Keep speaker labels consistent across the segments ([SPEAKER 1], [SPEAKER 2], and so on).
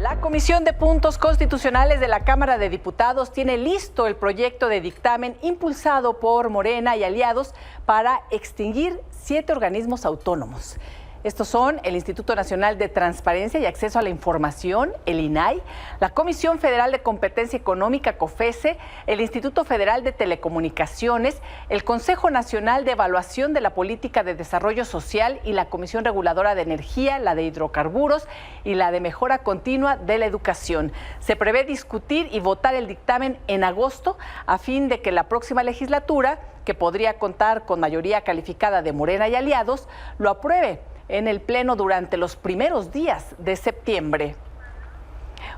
[SPEAKER 1] La Comisión de Puntos Constitucionales de la Cámara de Diputados tiene listo el proyecto de dictamen impulsado por Morena y aliados para extinguir 7 organismos autónomos. Estos son el Instituto Nacional de Transparencia y Acceso a la Información, el INAI, la Comisión Federal de Competencia Económica, COFESE, el Instituto Federal de Telecomunicaciones, el Consejo Nacional de Evaluación de la Política de Desarrollo Social y la Comisión Reguladora de Energía, la de Hidrocarburos y la de Mejora Continua de la Educación. Se prevé discutir y votar el dictamen en agosto a fin de que la próxima legislatura, que podría contar con mayoría calificada de Morena y aliados, lo apruebe en el Pleno durante los primeros días de septiembre.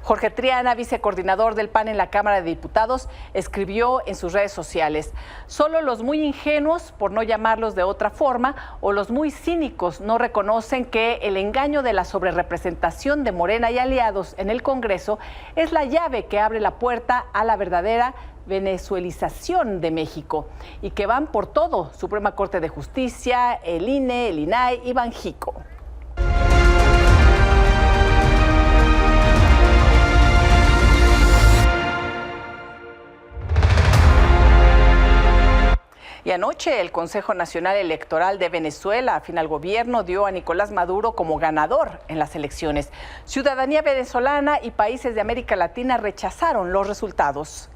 [SPEAKER 1] Jorge Triana, vicecoordinador del PAN en la Cámara de Diputados, escribió en sus redes sociales: solo los muy ingenuos, por no llamarlos de otra forma, o los muy cínicos no reconocen que el engaño de la sobrerepresentación de Morena y aliados en el Congreso es la llave que abre la puerta a la verdadera venezuelización de México, y que van por todo: Suprema Corte de Justicia, el INE, el INAI y Banjico. Y anoche el Consejo Nacional Electoral de Venezuela, afín al gobierno, dio a Nicolás Maduro como ganador en las elecciones. Ciudadanía venezolana y países de América Latina rechazaron los resultados.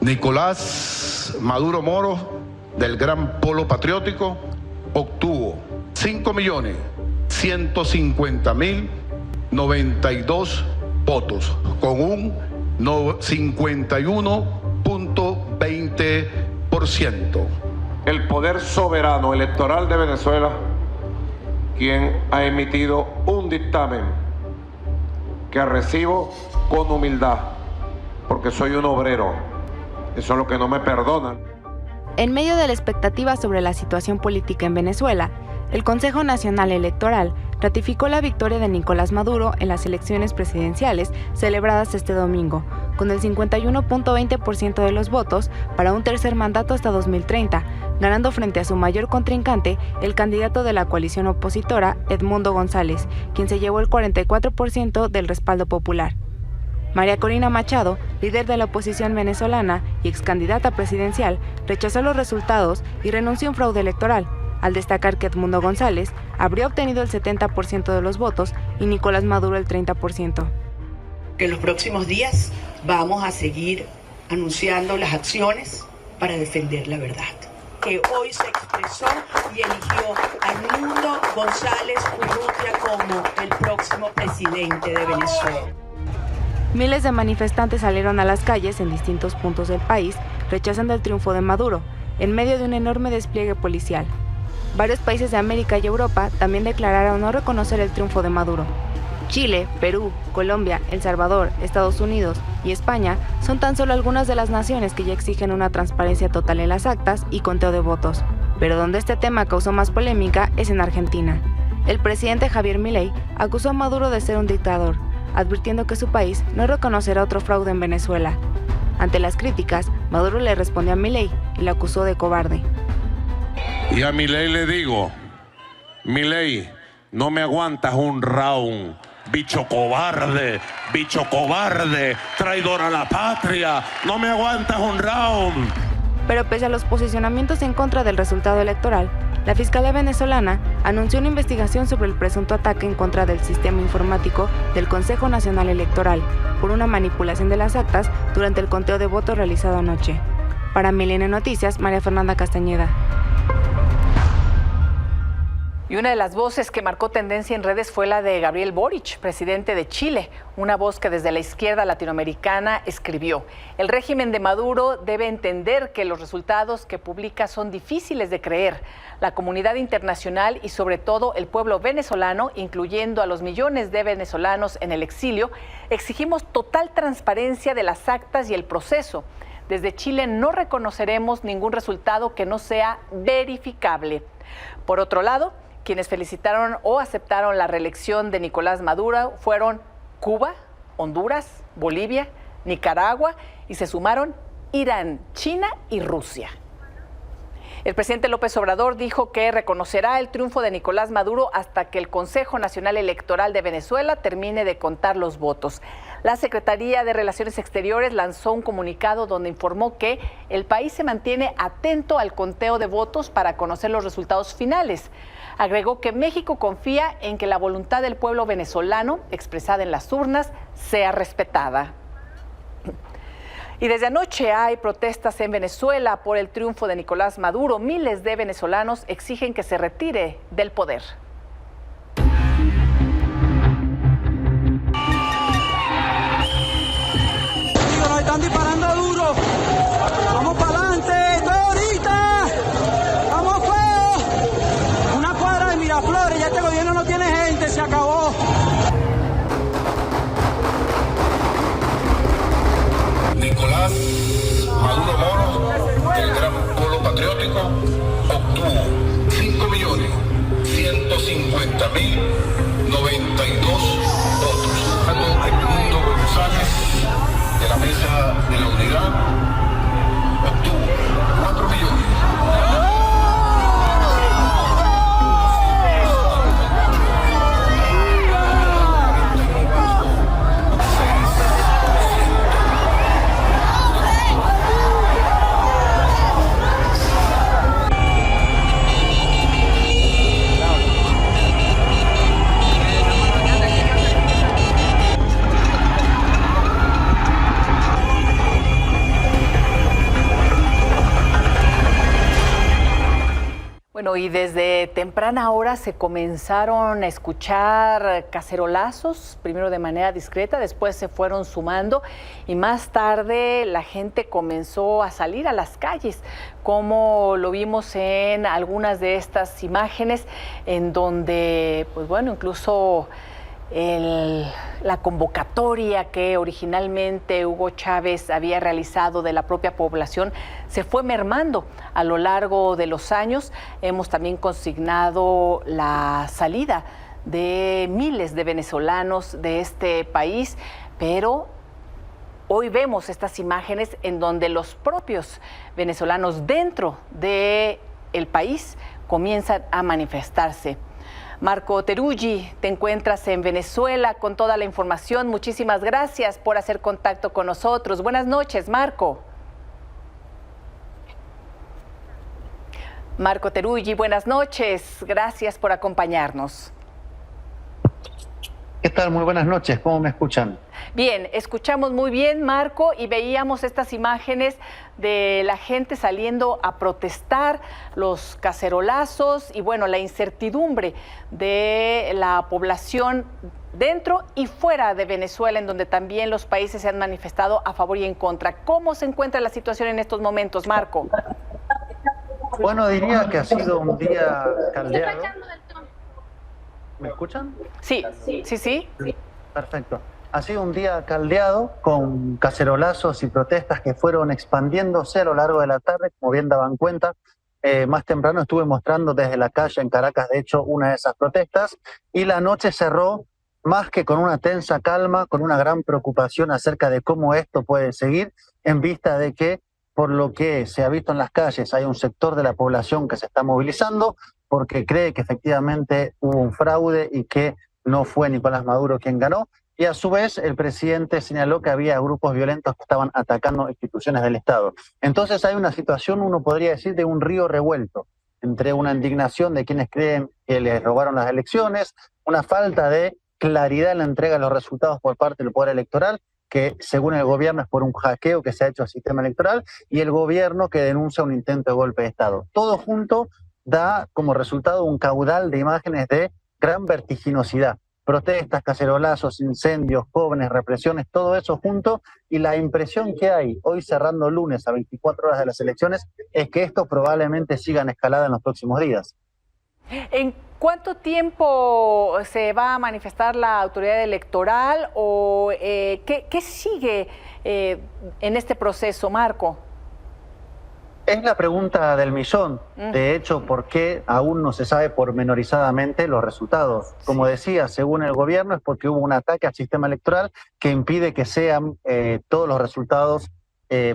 [SPEAKER 2] Nicolás Maduro Moro, del Gran Polo Patriótico, obtuvo 5.150.092 votos, con un 51.20%.
[SPEAKER 3] El poder soberano electoral de Venezuela, quien ha emitido un dictamen que recibo con humildad, porque soy un obrero. Eso es lo que no me perdonan.
[SPEAKER 4] En medio de la expectativa sobre la situación política en Venezuela, el Consejo Nacional Electoral ratificó la victoria de Nicolás Maduro en las elecciones presidenciales celebradas este domingo, con el 51.20% de los votos para un tercer mandato hasta 2030, ganando frente a su mayor contrincante, el candidato de la coalición opositora, Edmundo González, quien se llevó el 44% del respaldo popular. María Corina Machado, líder de la oposición venezolana y excandidata presidencial, rechazó los resultados y renunció a un fraude electoral, al destacar que Edmundo González habría obtenido el 70% de los votos y Nicolás Maduro el 30%.
[SPEAKER 5] En los próximos días vamos a seguir anunciando las acciones para defender la verdad. Que hoy se expresó y eligió a Edmundo González Urrutia como el próximo presidente de Venezuela.
[SPEAKER 4] Miles de manifestantes salieron a las calles en distintos puntos del país, rechazando el triunfo de Maduro, en medio de un enorme despliegue policial. Varios países de América y Europa también declararon no reconocer el triunfo de Maduro. Chile, Perú, Colombia, El Salvador, Estados Unidos y España son tan solo algunas de las naciones que ya exigen una transparencia total en las actas y conteo de votos. Pero donde este tema causó más polémica es en Argentina. El presidente Javier Milei acusó a Maduro de ser un dictador, advirtiendo que su país no reconocerá otro fraude en Venezuela. Ante las críticas, Maduro le respondió a Milei y le acusó de cobarde.
[SPEAKER 3] Y a Milei le digo: Milei, no me aguantas un round, bicho cobarde, traidor a la patria, no me aguantas un round.
[SPEAKER 4] Pero pese a los posicionamientos en contra del resultado electoral, la Fiscalía venezolana anunció una investigación sobre el presunto ataque en contra del sistema informático del Consejo Nacional Electoral por una manipulación de las actas durante el conteo de votos realizado anoche. Para Milenio Noticias, María Fernanda Castañeda.
[SPEAKER 1] Y una de las voces que marcó tendencia en redes fue la de Gabriel Boric, presidente de Chile, una voz que desde la izquierda latinoamericana escribió: el régimen de Maduro debe entender que los resultados que publica son difíciles de creer. La comunidad internacional y sobre todo el pueblo venezolano, incluyendo a los millones de venezolanos en el exilio, exigimos total transparencia de las actas y el proceso. Desde Chile no reconoceremos ningún resultado que no sea verificable. Por otro lado, quienes felicitaron o aceptaron la reelección de Nicolás Maduro fueron Cuba, Honduras, Bolivia, Nicaragua y se sumaron Irán, China y Rusia. El presidente López Obrador dijo que reconocerá el triunfo de Nicolás Maduro hasta que el Consejo Nacional Electoral de Venezuela termine de contar los votos. La Secretaría de Relaciones Exteriores lanzó un comunicado donde informó que el país se mantiene atento al conteo de votos para conocer los resultados finales. Agregó que México confía en que la voluntad del pueblo venezolano, expresada en las urnas, sea respetada. Y desde anoche hay protestas en Venezuela por el triunfo de Nicolás Maduro. Miles de venezolanos exigen que se retire del poder.
[SPEAKER 6] Nos están disparando duro. Vamos para adelante, esto es ahorita. Vamos fuego. Una cuadra de Miraflores, ya este gobierno no tiene gente, se acabó.
[SPEAKER 2] Nicolás Maduro Moro, del Gran Polo Patriótico, obtuvo 5.150.092 votos. Edmundo González, de la Mesa de la Unidad, obtuvo 4 millones.
[SPEAKER 1] Bueno, y desde temprana hora se comenzaron a escuchar cacerolazos, primero de manera discreta, después se fueron sumando y más tarde la gente comenzó a salir a las calles, como lo vimos en algunas de estas imágenes, en donde, pues bueno, incluso la convocatoria que originalmente Hugo Chávez había realizado de la propia población se fue mermando a lo largo de los años. Hemos también consignado la salida de miles de venezolanos de este país, pero hoy vemos estas imágenes en donde los propios venezolanos dentro del país comienzan a manifestarse. Marco Teruggi, te encuentras en Venezuela con toda la información. Muchísimas gracias por hacer contacto con nosotros. Buenas noches, Marco. Marco Teruggi, buenas noches. Gracias por acompañarnos.
[SPEAKER 7] ¿Qué tal? Muy buenas noches. ¿Cómo me escuchan?
[SPEAKER 1] Bien, escuchamos muy bien, Marco, y veíamos estas imágenes de la gente saliendo a protestar, los cacerolazos y, bueno, la incertidumbre de la población dentro y fuera de Venezuela, en donde también los países se han manifestado a favor y en contra. ¿Cómo se encuentra la situación en estos momentos, Marco?
[SPEAKER 7] Bueno, diría que ha sido un día caldeado. ¿Me escuchan?
[SPEAKER 1] Sí, sí.
[SPEAKER 7] Perfecto. Ha sido un día caldeado con cacerolazos y protestas que fueron expandiéndose a lo largo de la tarde, como bien daban cuenta. Más temprano estuve mostrando desde la calle en Caracas, de hecho, una de esas protestas, y la noche cerró más que con una tensa calma, con una gran preocupación acerca de cómo esto puede seguir, en vista de que, por lo que se ha visto en las calles, hay un sector de la población que se está movilizando porque cree que efectivamente hubo un fraude y que no fue Nicolás Maduro quien ganó. Y a su vez el presidente señaló que había grupos violentos que estaban atacando instituciones del Estado. Entonces hay una situación, uno podría decir, de un río revuelto, entre una indignación de quienes creen que les robaron las elecciones, una falta de claridad en la entrega de los resultados por parte del Poder Electoral, que según el gobierno es por un hackeo que se ha hecho al sistema electoral, y el gobierno que denuncia un intento de golpe de Estado. Todo junto da como resultado un caudal de imágenes de gran vertiginosidad. Protestas, cacerolazos, incendios, jóvenes, represiones, todo eso junto, y la impresión que hay hoy cerrando lunes a 24 horas de las elecciones es que esto probablemente siga en escalada en los próximos días.
[SPEAKER 1] ¿En cuánto tiempo se va a manifestar la autoridad electoral o qué sigue en este proceso, Marco?
[SPEAKER 7] Es la pregunta del millón. De hecho, ¿por qué aún no se sabe pormenorizadamente los resultados? Como decía, según el gobierno, es porque hubo un ataque al sistema electoral que impide que sean todos los resultados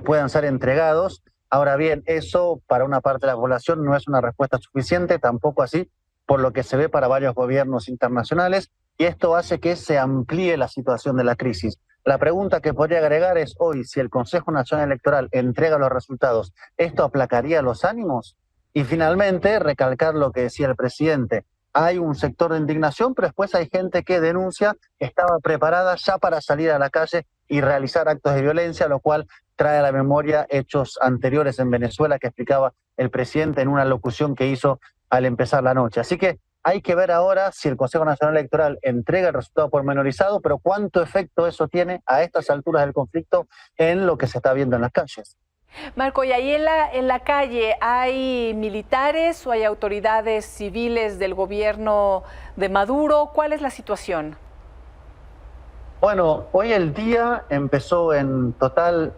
[SPEAKER 7] puedan ser entregados Ahora bien, eso para una parte de la población no es una respuesta suficiente, tampoco así por lo que se ve para varios gobiernos internacionales, y esto hace que se amplíe la situación de la crisis. La pregunta que podría agregar es hoy, si el Consejo Nacional Electoral entrega los resultados, ¿esto aplacaría los ánimos? Y finalmente, recalcar lo que decía el presidente. Hay un sector de indignación, pero después hay gente que denuncia que estaba preparada ya para salir a la calle y realizar actos de violencia, lo cual trae a la memoria hechos anteriores en Venezuela que explicaba el presidente en una locución que hizo al empezar la noche. Así que hay que ver ahora si el Consejo Nacional Electoral entrega el resultado pormenorizado, pero cuánto efecto eso tiene a estas alturas del conflicto en lo que se está viendo en las calles.
[SPEAKER 1] Marco, ¿y ahí en la calle hay militares o hay autoridades civiles del gobierno de Maduro? ¿Cuál es la situación?
[SPEAKER 7] Bueno, hoy el día empezó en total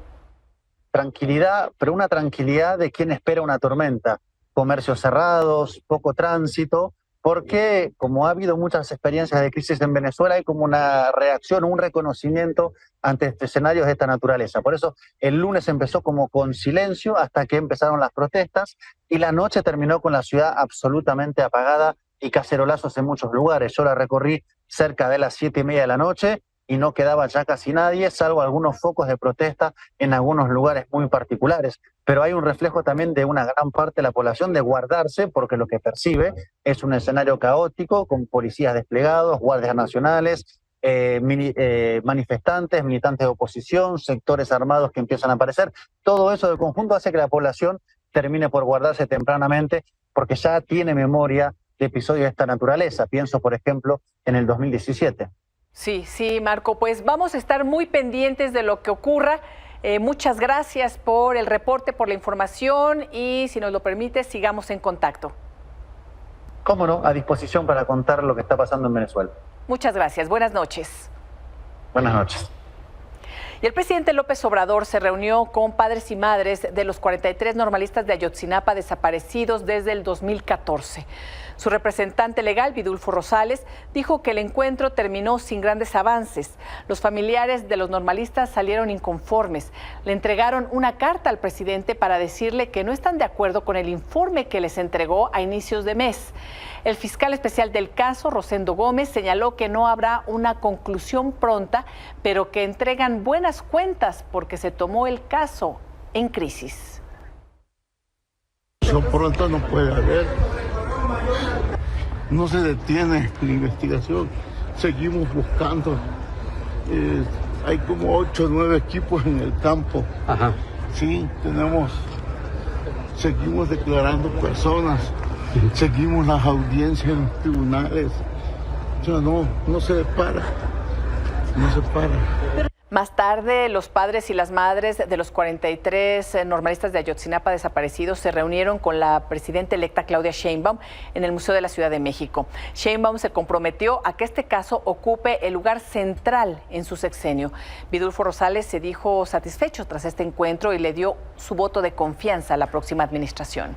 [SPEAKER 7] tranquilidad, pero una tranquilidad de quien espera una tormenta. Comercios cerrados, poco tránsito, porque como ha habido muchas experiencias de crisis en Venezuela, hay como una reacción, un reconocimiento ante escenarios de esta naturaleza. Por eso el lunes empezó como con silencio hasta que empezaron las protestas y la noche terminó con la ciudad absolutamente apagada y cacerolazos en muchos lugares. Yo la recorrí cerca de las 7:30 de la noche y no quedaba ya casi nadie, salvo algunos focos de protesta en algunos lugares muy particulares. Pero hay un reflejo también de una gran parte de la población de guardarse, porque lo que percibe es un escenario caótico, con policías desplegados, guardias nacionales, manifestantes, militantes de oposición, sectores armados que empiezan a aparecer. Todo eso de conjunto hace que la población termine por guardarse tempranamente, porque ya tiene memoria de episodios de esta naturaleza. Pienso, por ejemplo, en el 2017.
[SPEAKER 1] Sí, Marco, pues vamos a estar muy pendientes de lo que ocurra. Muchas gracias por el reporte, por la información y, si nos lo permite, sigamos en contacto.
[SPEAKER 7] Cómo no, a disposición para contar lo que está pasando en Venezuela.
[SPEAKER 1] Muchas gracias. Buenas noches.
[SPEAKER 7] Buenas noches.
[SPEAKER 1] Y el presidente López Obrador se reunió con padres y madres de los 43 normalistas de Ayotzinapa desaparecidos desde el 2014. Su representante legal, Vidulfo Rosales, dijo que el encuentro terminó sin grandes avances. Los familiares de los normalistas salieron inconformes. Le entregaron una carta al presidente para decirle que no están de acuerdo con el informe que les entregó a inicios de mes. El fiscal especial del caso, Rosendo Gómez, señaló que no habrá una conclusión pronta, pero que entregan buenas cuentas porque se tomó el caso en crisis.
[SPEAKER 8] Eso pronto no puede haber. No se detiene la investigación, seguimos buscando. Hay como 8 o 9 equipos en el campo. Ajá. Sí, seguimos declarando personas, seguimos las audiencias en los tribunales. O sea, no se para.
[SPEAKER 1] Más tarde, los padres y las madres de los 43 normalistas de Ayotzinapa desaparecidos se reunieron con la presidenta electa Claudia Sheinbaum en el Museo de la Ciudad de México. Sheinbaum se comprometió a que este caso ocupe el lugar central en su sexenio. Vidulfo Rosales se dijo satisfecho tras este encuentro y le dio su voto de confianza a la próxima administración.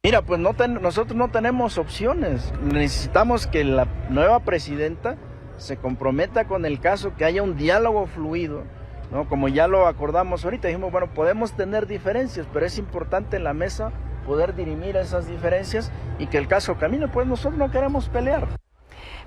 [SPEAKER 9] Mira, pues nosotros no tenemos opciones. Necesitamos que la nueva presidenta se comprometa con el caso, que haya un diálogo fluido, ¿no? Como ya lo acordamos ahorita, dijimos, bueno, podemos tener diferencias, pero es importante en la mesa poder dirimir esas diferencias y que el caso camine, pues nosotros no queremos pelear.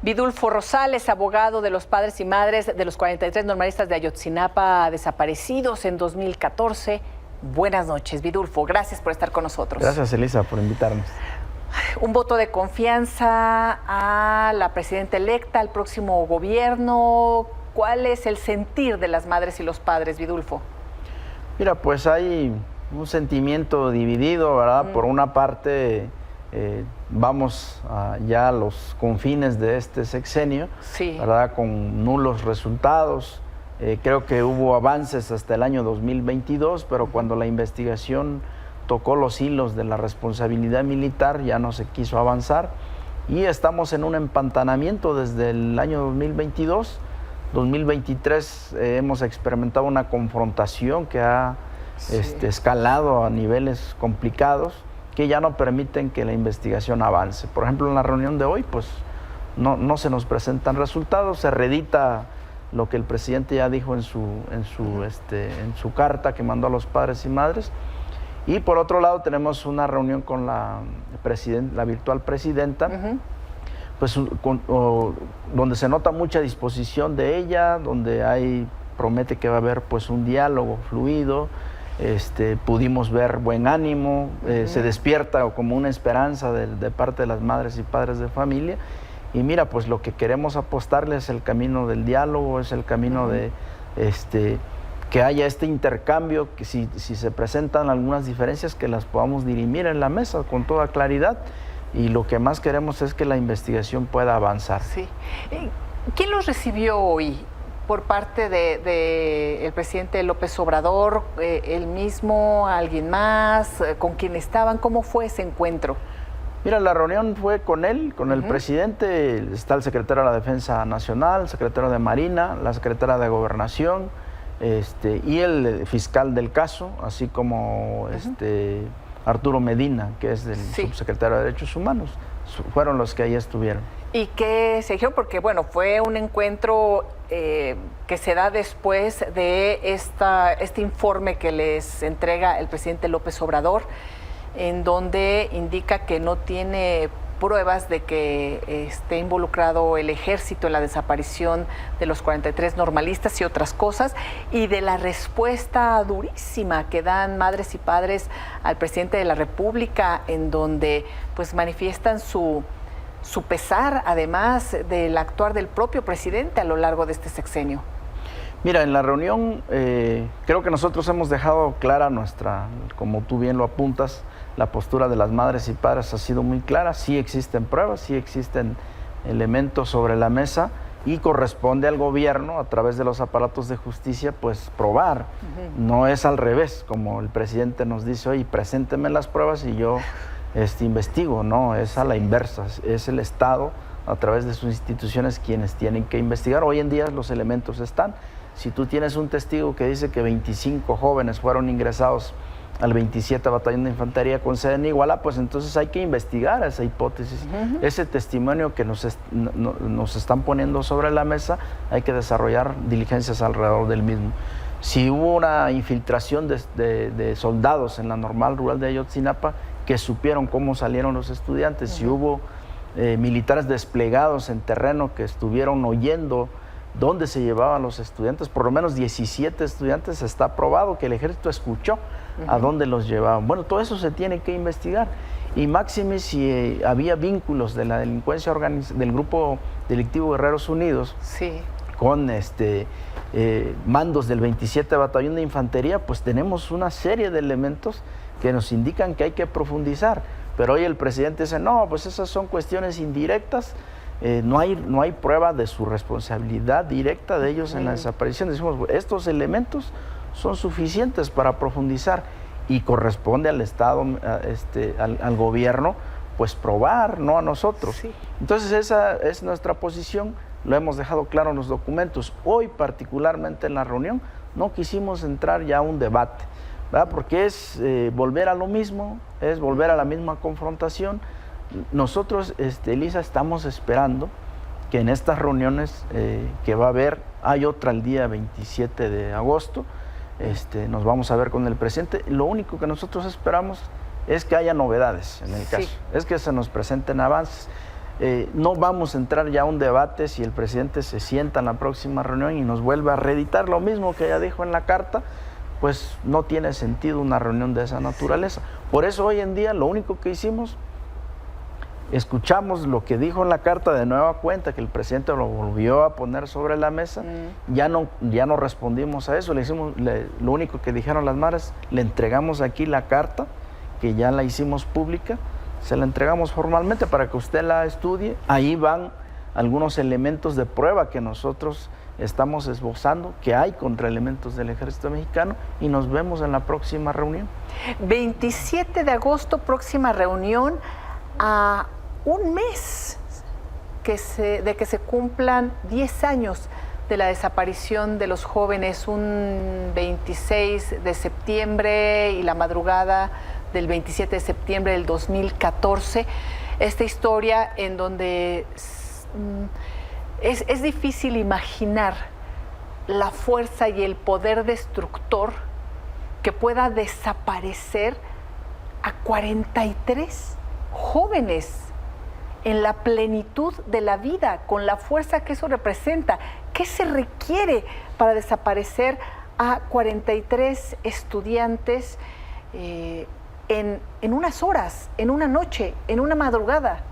[SPEAKER 1] Vidulfo Rosales, abogado de los padres y madres de los 43 normalistas de Ayotzinapa desaparecidos en 2014. Buenas noches, Vidulfo, gracias por estar con nosotros.
[SPEAKER 9] Gracias, Elisa, por invitarnos.
[SPEAKER 1] Un voto de confianza a la presidenta electa, al próximo gobierno. ¿Cuál es el sentir de las madres y los padres, Vidulfo?
[SPEAKER 9] Mira, pues hay un sentimiento dividido, ¿verdad? Por una parte, vamos ya a los confines de este sexenio, sí, ¿verdad? Con nulos resultados. Creo que hubo avances hasta el año 2022, pero cuando la investigación tocó los hilos de la responsabilidad militar, ya no se quiso avanzar y estamos en un empantanamiento desde el año 2022. 2023 hemos experimentado una confrontación que ha escalado a niveles complicados que ya no permiten que la investigación avance. Por ejemplo, en la reunión de hoy, pues no se nos presentan resultados, se reedita lo que el presidente ya dijo en su carta que mandó a los padres y madres. Y por otro lado tenemos una reunión con la virtual presidenta, pues donde se nota mucha disposición de ella, donde promete que va a haber pues un diálogo fluido. Pudimos ver buen ánimo, se despierta como una esperanza de parte de las madres y padres de familia. Y mira, pues lo que queremos apostarle es el camino del diálogo, es el camino de que haya este intercambio, que si se presentan algunas diferencias, que las podamos dirimir en la mesa con toda claridad. Y lo que más queremos es que la investigación pueda avanzar.
[SPEAKER 1] Sí. ¿Quién los recibió hoy? Por parte del presidente López Obrador, él mismo, alguien más, con quién estaban, ¿cómo fue ese encuentro?
[SPEAKER 9] Mira, la reunión fue con él, con el presidente, está el secretario de la Defensa Nacional, el secretario de Marina, la secretaria de Gobernación, y el fiscal del caso, así como Arturo Medina, que es el subsecretario de Derechos Humanos, fueron los que ahí estuvieron. ¿Y
[SPEAKER 1] qué se dijo? Porque bueno, fue un encuentro que se da después de este informe que les entrega el presidente López Obrador, en donde indica que no tiene pruebas de que esté involucrado el ejército en la desaparición de los 43 normalistas y otras cosas, y de la respuesta durísima que dan madres y padres al presidente de la República, en donde pues manifiestan su pesar, además del actuar del propio presidente a lo largo de este sexenio.
[SPEAKER 9] Mira, en la reunión creo que nosotros hemos dejado clara como tú bien lo apuntas, la postura de las madres y padres ha sido muy clara. Sí existen pruebas, sí existen elementos sobre la mesa y corresponde al gobierno, a través de los aparatos de justicia, pues probar. No es al revés, como el presidente nos dice, oye, presénteme las pruebas y yo investigo. No, es a la inversa, es el Estado a través de sus instituciones quienes tienen que investigar. Hoy en día los elementos están. Si tú tienes un testigo que dice que 25 jóvenes fueron ingresados al 27 Batallón de Infantería con sede en Iguala, pues entonces hay que investigar esa hipótesis. Ese testimonio que nos están poniendo sobre la mesa, hay que desarrollar diligencias alrededor del mismo. Si hubo una infiltración de soldados en la Normal Rural de Ayotzinapa que supieron cómo salieron los estudiantes, si hubo militares desplegados en terreno que estuvieron oyendo dónde se llevaban los estudiantes, por lo menos 17 estudiantes, está probado que el ejército escuchó a dónde los llevaban. Bueno, todo eso se tiene que investigar. Y máxime si había vínculos de la delincuencia del grupo delictivo Guerreros Unidos con mandos del 27 Batallón de Infantería, pues tenemos una serie de elementos que nos indican que hay que profundizar. Pero hoy el presidente dice, no, pues esas son cuestiones indirectas, no hay prueba de su responsabilidad directa de ellos en la desaparición. Decimos, estos elementos son suficientes para profundizar y corresponde al Estado, al gobierno, pues probar, no a nosotros. Entonces esa es nuestra posición, lo hemos dejado claro en los documentos. Hoy particularmente en la reunión no quisimos entrar ya a un debate, ¿verdad? Porque es volver a lo mismo, es volver a la misma confrontación. Nosotros, Elisa, estamos esperando que en estas reuniones que va a haber, hay otra el día 27 de agosto, nos vamos a ver con el presidente. Lo único que nosotros esperamos es que haya novedades en el caso, es que se nos presenten avances. No vamos a entrar ya a un debate si el presidente se sienta en la próxima reunión y nos vuelve a reeditar lo mismo que ya dijo en la carta, pues no tiene sentido una reunión de esa naturaleza. Por eso hoy en día lo único que hicimos, escuchamos lo que dijo en la carta de nueva cuenta, que el presidente lo volvió a poner sobre la mesa, ya no respondimos a eso, lo único que dijeron las madres, le entregamos aquí la carta, que ya la hicimos pública, se la entregamos formalmente para que usted la estudie, ahí van algunos elementos de prueba que nosotros estamos esbozando, que hay contra elementos del Ejército Mexicano, y nos vemos en la próxima reunión.
[SPEAKER 1] 27 de agosto, próxima reunión, a un mes de que se cumplan 10 años de la desaparición de los jóvenes, un 26 de septiembre y la madrugada del 27 de septiembre del 2014. Esta historia en donde es difícil imaginar la fuerza y el poder destructor que pueda desaparecer a 43 jóvenes en la plenitud de la vida, con la fuerza que eso representa? ¿Qué se requiere para desaparecer a 43 estudiantes en unas horas, en una noche, en una madrugada?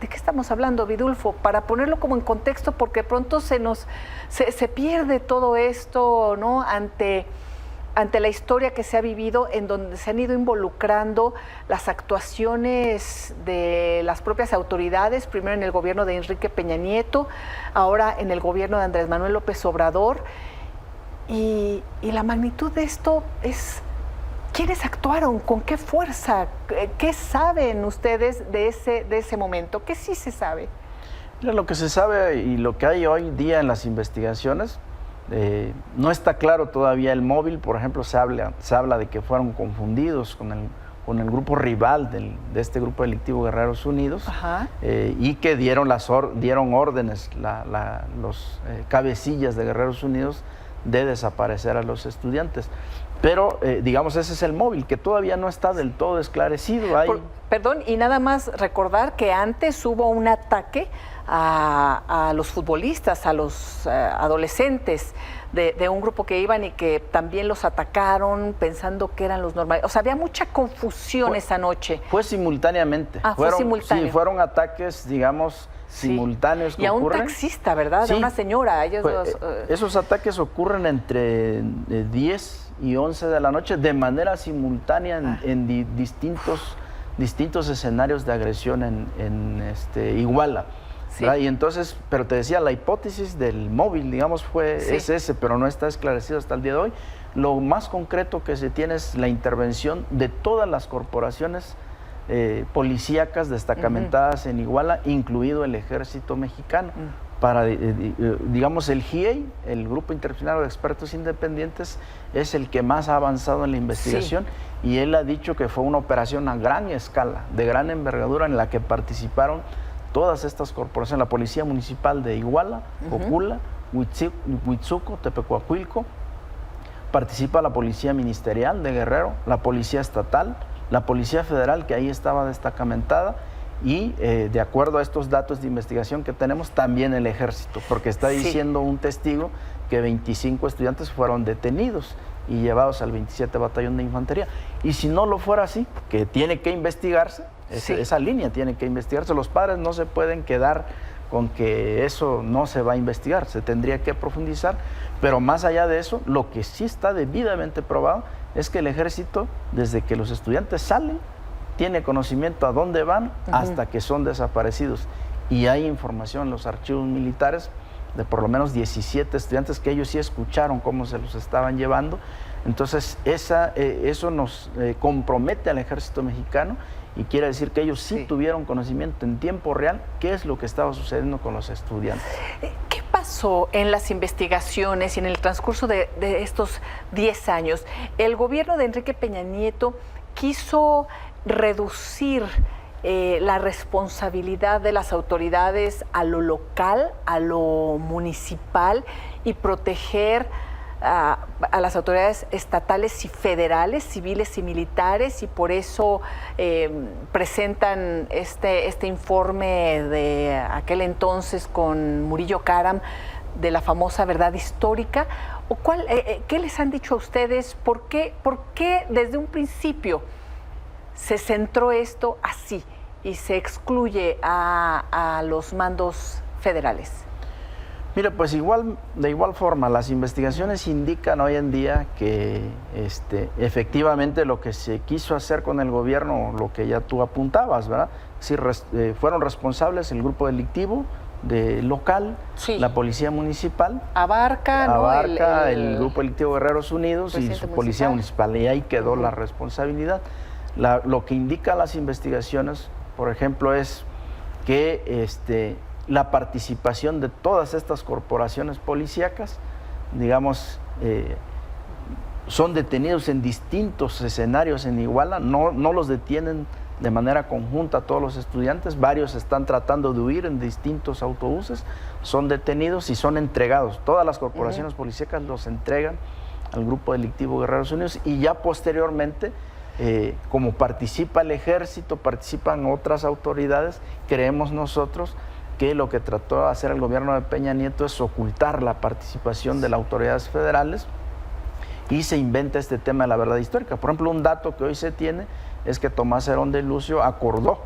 [SPEAKER 1] ¿De qué estamos hablando, Vidulfo? Para ponerlo como en contexto, porque pronto se pierde todo esto, ¿no? Ante la historia que se ha vivido, en donde se han ido involucrando las actuaciones de las propias autoridades, primero en el gobierno de Enrique Peña Nieto, ahora en el gobierno de Andrés Manuel López Obrador. Y la magnitud de esto es... ¿Quiénes actuaron? ¿Con qué fuerza? ¿Qué saben ustedes de ese momento? ¿Qué sí se sabe?
[SPEAKER 9] Mira, lo que se sabe y lo que hay hoy día en las investigaciones, no está claro todavía el móvil. Por ejemplo, se habla de que fueron confundidos con el grupo rival de este grupo delictivo Guerreros Unidos, y que dieron órdenes los cabecillas de Guerreros Unidos de desaparecer a los estudiantes. Pero, digamos, ese es el móvil, que todavía no está del todo esclarecido.
[SPEAKER 1] Perdón, y nada más recordar que antes hubo un ataque a los futbolistas, a los adolescentes de un grupo que iban y que también los atacaron pensando que eran los normales. O sea, había mucha confusión esa noche.
[SPEAKER 9] Fue simultáneamente.
[SPEAKER 1] Fue simultáneo.
[SPEAKER 9] Sí, fueron ataques, digamos, simultáneos que
[SPEAKER 1] y a un
[SPEAKER 9] ocurren.
[SPEAKER 1] Taxista, ¿verdad?
[SPEAKER 9] Sí.
[SPEAKER 1] De una señora.
[SPEAKER 9] Esos ataques ocurren entre 10 y 11 de la noche de manera simultánea en distintos escenarios de agresión en Iguala. Sí. Y entonces, pero te decía, la hipótesis del móvil, digamos, es ese, pero no está esclarecido hasta el día de hoy. Lo más concreto que se tiene es la intervención de todas las corporaciones policíacas destacamentadas en Iguala, incluido el Ejército Mexicano. Para, digamos, el GIEI, el Grupo Interdisciplinario de Expertos Independientes, es el que más ha avanzado en la investigación, y él ha dicho que fue una operación a gran escala, de gran envergadura, en la que participaron todas estas corporaciones: la Policía Municipal de Iguala, Cocula, Huitzuco, Tepecuacuilco, participa la Policía Ministerial de Guerrero, la Policía Estatal, la Policía Federal, que ahí estaba destacamentada, y de acuerdo a estos datos de investigación que tenemos, también el Ejército, porque está diciendo un testigo que 25 estudiantes fueron detenidos y llevados al 27 Batallón de Infantería. Y si no lo fuera así, que tiene que investigarse, esa línea tiene que investigarse. Los padres no se pueden quedar con que eso no se va a investigar, se tendría que profundizar. Pero más allá de eso, lo que sí está debidamente probado es que el Ejército, desde que los estudiantes salen, tiene conocimiento a dónde van hasta que son desaparecidos. Y hay información en los archivos militares de por lo menos 17 estudiantes que ellos sí escucharon cómo se los estaban llevando. Entonces, eso nos compromete al Ejército Mexicano, y quiere decir que ellos sí tuvieron conocimiento en tiempo real qué es lo que estaba sucediendo con los estudiantes.
[SPEAKER 1] ¿Qué pasó en las investigaciones y en el transcurso de estos 10 años? El gobierno de Enrique Peña Nieto quiso reducir la responsabilidad de las autoridades a lo local, a lo municipal, y proteger a las autoridades estatales y federales, civiles y militares, y por eso presentan este informe de aquel entonces con Murillo Karam, de la famosa verdad histórica. ¿O qué les han dicho a ustedes? ¿Por qué desde un principio se centró esto así y se excluye a los mandos federales?
[SPEAKER 9] Mira, pues de igual forma, las investigaciones indican hoy en día que efectivamente lo que se quiso hacer con el gobierno, lo que ya tú apuntabas, ¿verdad? Sí, fueron responsables el grupo delictivo local, la Policía Municipal, abarca el Grupo Delictivo Guerreros Unidos y su Policía Municipal, y ahí quedó la responsabilidad. Lo que indican las investigaciones, por ejemplo, es que la participación de todas estas corporaciones policíacas, digamos, son detenidos en distintos escenarios en Iguala, no los detienen de manera conjunta a todos los estudiantes. Varios están tratando de huir en distintos autobuses, son detenidos y son entregados. Todas las corporaciones policíacas los entregan al grupo delictivo Guerreros Unidos, y ya posteriormente, como participa el ejército, participan otras autoridades, creemos nosotros que lo que trató de hacer el gobierno de Peña Nieto es ocultar la participación de las autoridades federales, y se inventa este tema de la verdad histórica. Por ejemplo, un dato que hoy se tiene es que Tomás Herón de Lucio acordó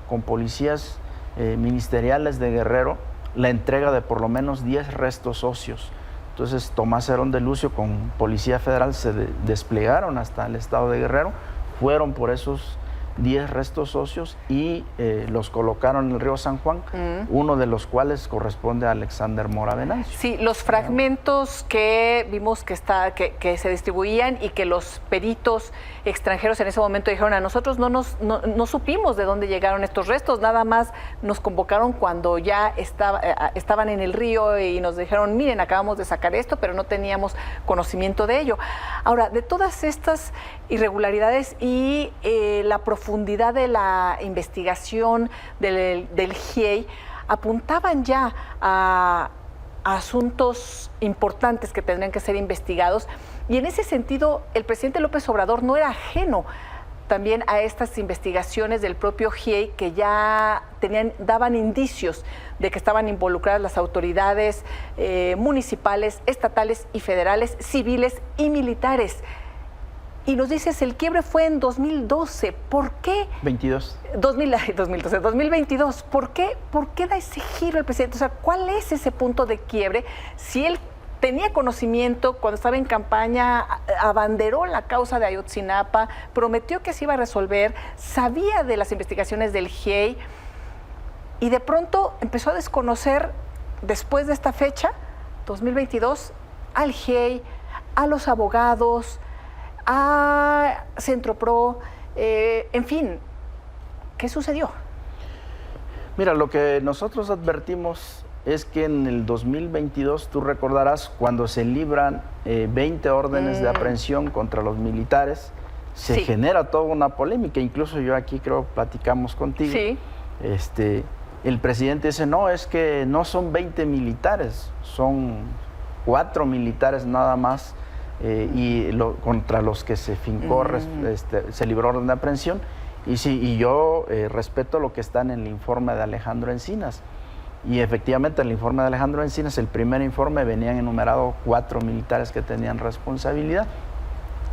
[SPEAKER 9] con policías ministeriales de Guerrero la entrega de por lo menos 10 restos óseos. Entonces, Tomás Herón de Lucio con Policía Federal se desplegaron hasta el estado de Guerrero, fueron por esos 10 restos óseos y los colocaron en el río San Juan, uno de los cuales corresponde a Alexander Mora Venancio.
[SPEAKER 1] Sí, los fragmentos que vimos que se distribuían y que los peritos extranjeros en ese momento dijeron, a nosotros no supimos de dónde llegaron estos restos, nada más nos convocaron cuando ya estaban en el río y nos dijeron, miren, acabamos de sacar esto, pero no teníamos conocimiento de ello. Ahora, de todas estas irregularidades y la profundidad de la investigación del GIEI, apuntaban ya a asuntos importantes que tendrían que ser investigados, y en ese sentido el presidente López Obrador no era ajeno también a estas investigaciones del propio GIEI, que ya daban indicios de que estaban involucradas las autoridades municipales, estatales y federales, civiles y militares. Y nos dices, el quiebre fue en 2012. ¿Por qué? 2022. ¿Por qué da ese giro el presidente? O sea, ¿cuál es ese punto de quiebre? Si él tenía conocimiento cuando estaba en campaña, abanderó la causa de Ayotzinapa, prometió que se iba a resolver, sabía de las investigaciones del GIEI, y de pronto empezó a desconocer, después de esta fecha, 2022, al GIEI, a los abogados, a Centropro, en fin, ¿qué sucedió?
[SPEAKER 9] Mira, lo que nosotros advertimos es que en el 2022, tú recordarás, cuando se libran 20 órdenes de aprehensión contra los militares, se genera toda una polémica. Incluso yo aquí creo platicamos contigo. Sí. El presidente dice, no, es que no son 20 militares, son 4 militares nada más, contra los que se fincó, se libró orden de aprehensión. Y sí, y yo respeto lo que está en el informe de Alejandro Encinas. Y efectivamente, el informe de Alejandro Encinas, el primer informe, venían enumerados 4 militares que tenían responsabilidad.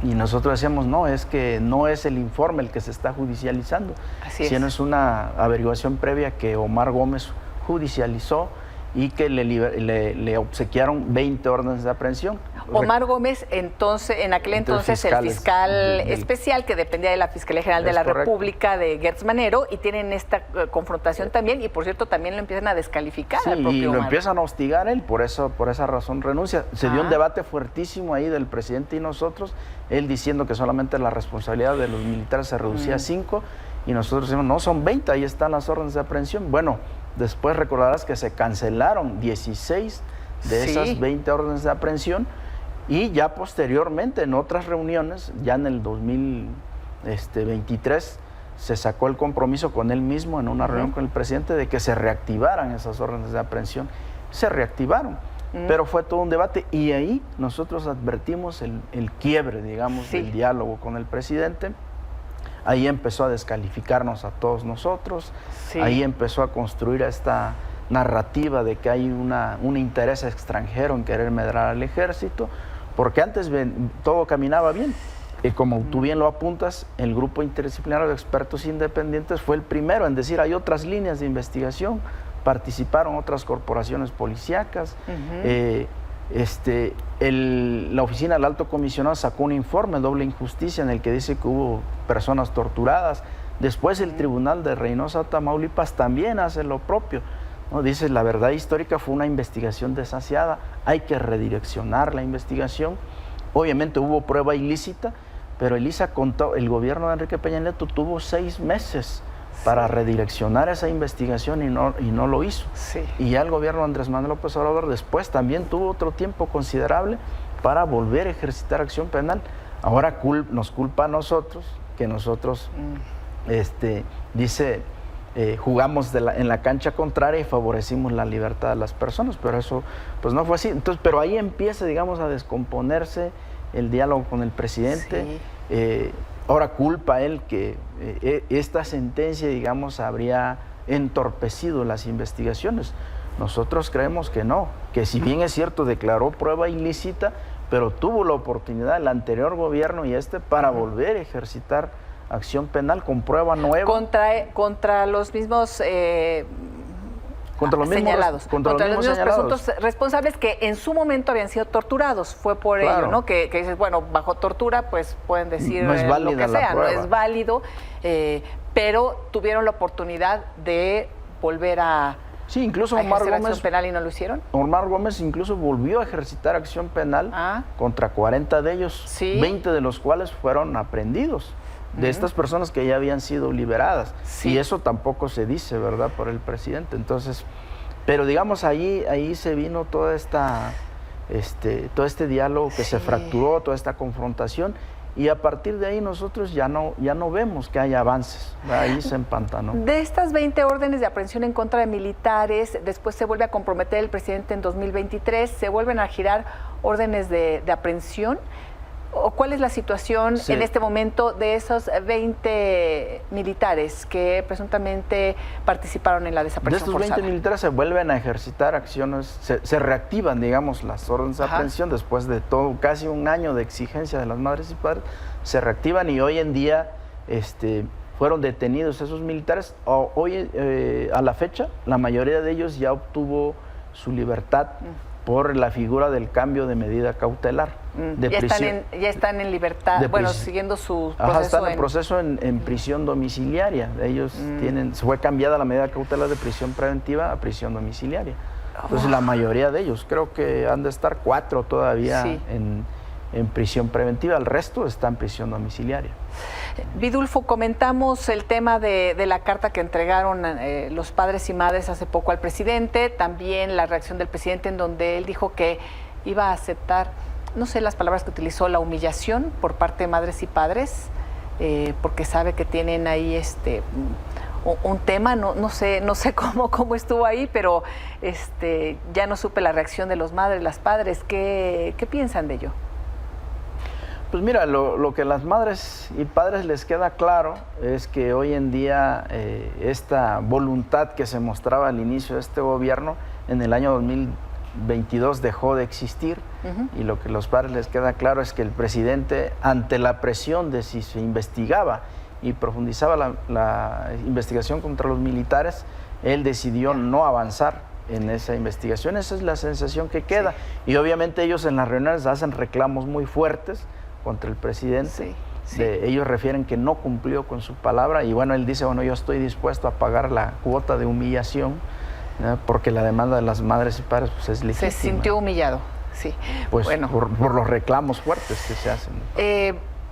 [SPEAKER 9] Y nosotros decíamos, no, es que no es el informe el que se está judicializando, sino es una averiguación previa que Omar Gómez judicializó y que le obsequiaron 20 órdenes de aprehensión.
[SPEAKER 1] Omar Gómez, en aquel entonces el fiscal especial que dependía de la Fiscalía General de la República, de Gertz Manero, y tienen esta confrontación también, y por cierto también lo empiezan a descalificar.
[SPEAKER 9] Sí, al propio y lo empiezan a hostigar él, por esa razón renuncia. Se dio un debate fuertísimo ahí del presidente y nosotros, él diciendo que solamente la responsabilidad de los militares se reducía a 5, y nosotros decimos, no, son 20, ahí están las órdenes de aprehensión. Bueno, después recordarás que se cancelaron 16 de esas 20 órdenes de aprehensión, y ya posteriormente en otras reuniones, ya en el 2023, se sacó el compromiso con él mismo en una reunión con el presidente de que se reactivaran esas órdenes de aprehensión. Se reactivaron, pero fue todo un debate, y ahí nosotros advertimos el quiebre, digamos, del diálogo con el presidente. Ahí empezó a descalificarnos a todos nosotros, ahí empezó a construir esta narrativa de que hay un interés extranjero en querer medrar al ejército, porque antes todo caminaba bien. Y como tú bien lo apuntas, el grupo interdisciplinario de expertos independientes fue el primero en decir hay otras líneas de investigación, participaron otras corporaciones policíacas. La oficina del Alto Comisionado sacó un informe, Doble Injusticia, en el que dice que hubo personas torturadas. Después el Tribunal de Reynosa, Tamaulipas, también hace lo propio, ¿no? Dice, la verdad histórica fue una investigación desasiada, hay que redireccionar la investigación. Obviamente hubo prueba ilícita, pero Elisa contó, el gobierno de Enrique Peña Nieto tuvo 6 meses para redireccionar esa investigación y no lo hizo. Y ya el gobierno de Andrés Manuel López Obrador después también tuvo otro tiempo considerable para volver a ejercitar acción penal. Ahora nos culpa a nosotros, que nosotros dice, jugamos en la cancha contraria y favorecimos la libertad de las personas, pero eso pues no fue así. Entonces, pero ahí empieza, digamos, a descomponerse el diálogo con el presidente. Sí. Ahora culpa él que esta sentencia, digamos, habría entorpecido las investigaciones. Nosotros creemos que no, que si bien es cierto, declaró prueba ilícita, pero tuvo la oportunidad el anterior gobierno y para volver a ejercitar acción penal con prueba nueva.
[SPEAKER 1] Contra los mismos señalados. Contra los mismos presuntos responsables que en su momento habían sido torturados. Fue por ello, ¿no? Que dices, bueno, bajo tortura, pues pueden decir
[SPEAKER 9] no es
[SPEAKER 1] lo que sea, no es válido, pero tuvieron la oportunidad de volver a...
[SPEAKER 9] Sí, incluso Omar Gómez,
[SPEAKER 1] acción penal y no lo hicieron.
[SPEAKER 9] Omar Gómez incluso volvió a ejercitar acción penal contra 40 de ellos, 20 de los cuales fueron aprehendidos, de estas personas que ya habían sido liberadas. Y eso tampoco se dice, ¿verdad?, por el presidente. Entonces, pero digamos, ahí se vino toda todo este diálogo que se fracturó, toda esta confrontación. Y a partir de ahí nosotros ya no vemos que haya avances, ahí se empantanó.
[SPEAKER 1] De estas 20 órdenes de aprehensión en contra de militares, después se vuelve a comprometer el presidente en 2023, se vuelven a girar órdenes de aprehensión. ¿O cuál es la situación en este momento de esos 20 militares que presuntamente participaron en la desaparición forzada?
[SPEAKER 9] De estos 20 militares se vuelven a ejercitar acciones, se reactivan, digamos, las órdenes de aprehensión después de todo, casi un año de exigencia de las madres y padres, se reactivan y hoy en día fueron detenidos esos militares. Hoy, a la fecha, la mayoría de ellos ya obtuvo su libertad por la figura del cambio de medida cautelar.
[SPEAKER 1] Ya están en libertad, siguiendo su proceso.
[SPEAKER 9] Están en proceso en prisión domiciliaria. Ellos fue cambiada la medida cautelar de prisión preventiva a prisión domiciliaria. Entonces la mayoría de ellos, creo que han de estar 4 todavía en prisión preventiva, el resto está en prisión domiciliaria.
[SPEAKER 1] Vidulfo, comentamos el tema de la carta que entregaron los padres y madres hace poco al presidente, también la reacción del presidente en donde él dijo que iba a aceptar, no sé las palabras que utilizó, la humillación por parte de madres y padres, porque sabe que tienen ahí un tema, no sé cómo estuvo ahí, pero ya no supe la reacción de los madres, las padres. ¿Qué piensan de ello?
[SPEAKER 9] Pues mira, lo que a las madres y padres les queda claro es que hoy en día esta voluntad que se mostraba al inicio de este gobierno en el año 2022 dejó de existir, y lo que a los padres les queda claro es que el presidente, ante la presión de si se investigaba y profundizaba la investigación contra los militares, él decidió no avanzar en esa investigación. Esa es la sensación que queda. Y obviamente ellos en las reuniones hacen reclamos muy fuertes contra el presidente. Ellos refieren que no cumplió con su palabra y bueno, él dice, yo estoy dispuesto a pagar la cuota de humillación, porque la demanda de las madres y padres pues, es legítima.
[SPEAKER 1] Se sintió humillado,
[SPEAKER 9] Pues por los reclamos fuertes que se hacen.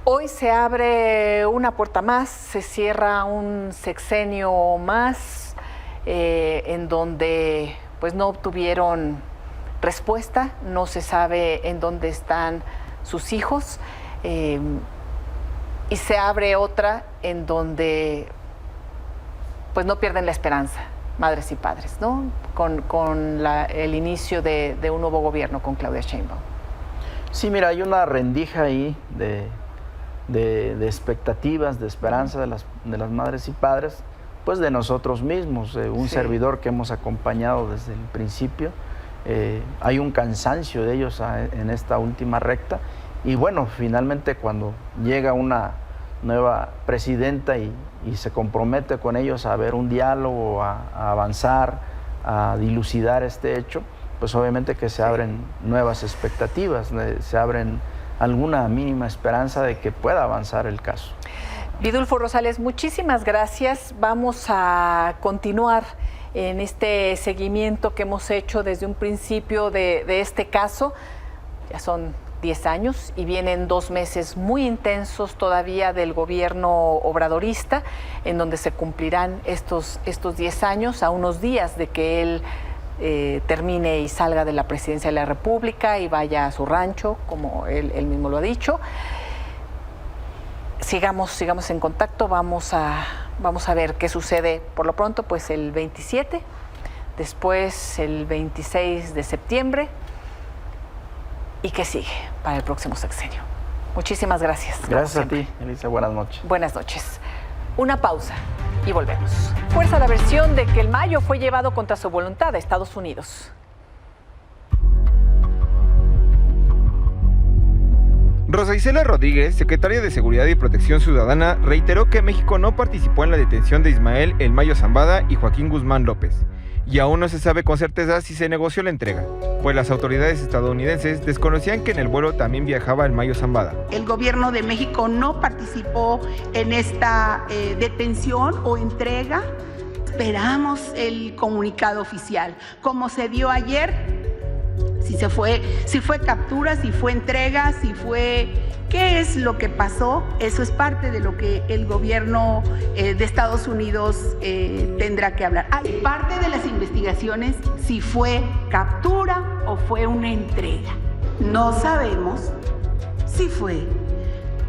[SPEAKER 1] Hoy se abre una puerta más, se cierra un sexenio más, en donde pues no obtuvieron respuesta, no se sabe en dónde están sus hijos, y se abre otra en donde pues no pierden la esperanza madres y padres, ¿no? Con el inicio de un nuevo gobierno con Claudia Sheinbaum.
[SPEAKER 9] Sí, mira, hay una rendija ahí de expectativas, de esperanza de las madres y padres, pues de nosotros mismos, un servidor que hemos acompañado desde el principio. Hay un cansancio de ellos en esta última recta y bueno, finalmente cuando llega una nueva presidenta y se compromete con ellos a ver un diálogo, a avanzar, a dilucidar este hecho, pues obviamente que se abren nuevas expectativas, se abren alguna mínima esperanza de que pueda avanzar el caso.
[SPEAKER 1] Vidulfo Rosales, muchísimas gracias. Vamos a continuar en este seguimiento que hemos hecho desde un principio de este caso. Ya son 10 años y vienen 2 meses muy intensos todavía del gobierno obradorista, en donde se cumplirán estos 10 años a unos días de que él termine y salga de la presidencia de la República y vaya a su rancho, como él mismo lo ha dicho. sigamos en contacto, vamos a ver qué sucede por lo pronto, pues el 27, después el 26 de septiembre y qué sigue para el próximo sexenio. Muchísimas gracias.
[SPEAKER 9] Gracias a ti, Elisa. Buenas noches.
[SPEAKER 1] Buenas noches. Una pausa y volvemos. Fuerza la versión de que el Mayo fue llevado contra su voluntad a Estados Unidos.
[SPEAKER 10] Rosa Isela Rodríguez, secretaria de Seguridad y Protección Ciudadana, reiteró que México no participó en la detención de Ismael El Mayo Zambada y Joaquín Guzmán López, y aún no se sabe con certeza si se negoció la entrega, pues las autoridades estadounidenses desconocían que en el vuelo también viajaba El Mayo Zambada.
[SPEAKER 5] El gobierno de México no participó en esta detención o entrega. Esperamos el comunicado oficial. Como se dio ayer, si fue captura, si fue entrega, si fue... ¿Qué es lo que pasó? Eso es parte de lo que el gobierno de Estados Unidos tendrá que hablar. Hay parte de las investigaciones si fue captura o fue una entrega. No sabemos si fue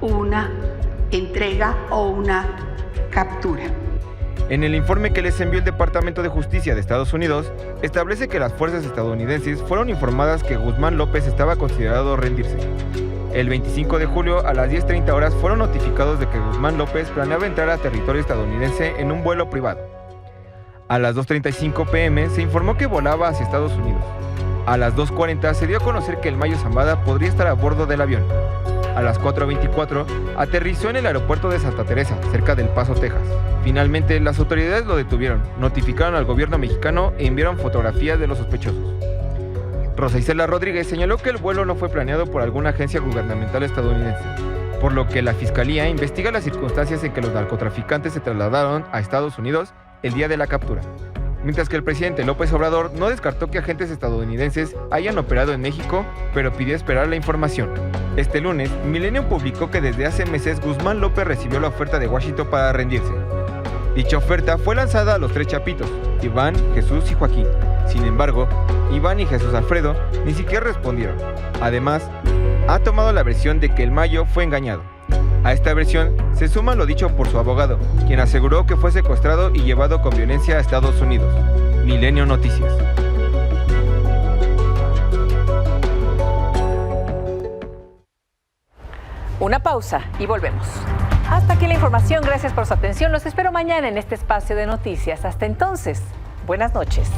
[SPEAKER 5] una entrega o una captura.
[SPEAKER 10] En el informe que les envió el Departamento de Justicia de Estados Unidos, establece que las fuerzas estadounidenses fueron informadas que Guzmán López estaba considerado rendirse. El 25 de julio a las 10:30 horas fueron notificados de que Guzmán López planeaba entrar a territorio estadounidense en un vuelo privado. A las 2:35 p.m. se informó que volaba hacia Estados Unidos. A las 2:40 se dio a conocer que El Mayo Zambada podría estar a bordo del avión. A las 4:24 aterrizó en el aeropuerto de Santa Teresa, cerca del Paso, Texas. Finalmente, las autoridades lo detuvieron, notificaron al gobierno mexicano e enviaron fotografías de los sospechosos. Rosa Isela Rodríguez señaló que el vuelo no fue planeado por alguna agencia gubernamental estadounidense, por lo que la Fiscalía investiga las circunstancias en que los narcotraficantes se trasladaron a Estados Unidos el día de la captura. Mientras que el presidente López Obrador no descartó que agentes estadounidenses hayan operado en México, pero pidió esperar la información. Este lunes, Milenio publicó que desde hace meses Guzmán López recibió la oferta de Washington para rendirse. Dicha oferta fue lanzada a los tres chapitos, Iván, Jesús y Joaquín. Sin embargo, Iván y Jesús Alfredo ni siquiera respondieron. Además, ha tomado la versión de que El Mayo fue engañado. A esta versión se suma lo dicho por su abogado, quien aseguró que fue secuestrado y llevado con violencia a Estados Unidos. Milenio Noticias.
[SPEAKER 1] Una pausa y volvemos. Hasta aquí la información, gracias por su atención. Los espero mañana en este espacio de noticias. Hasta entonces, buenas noches.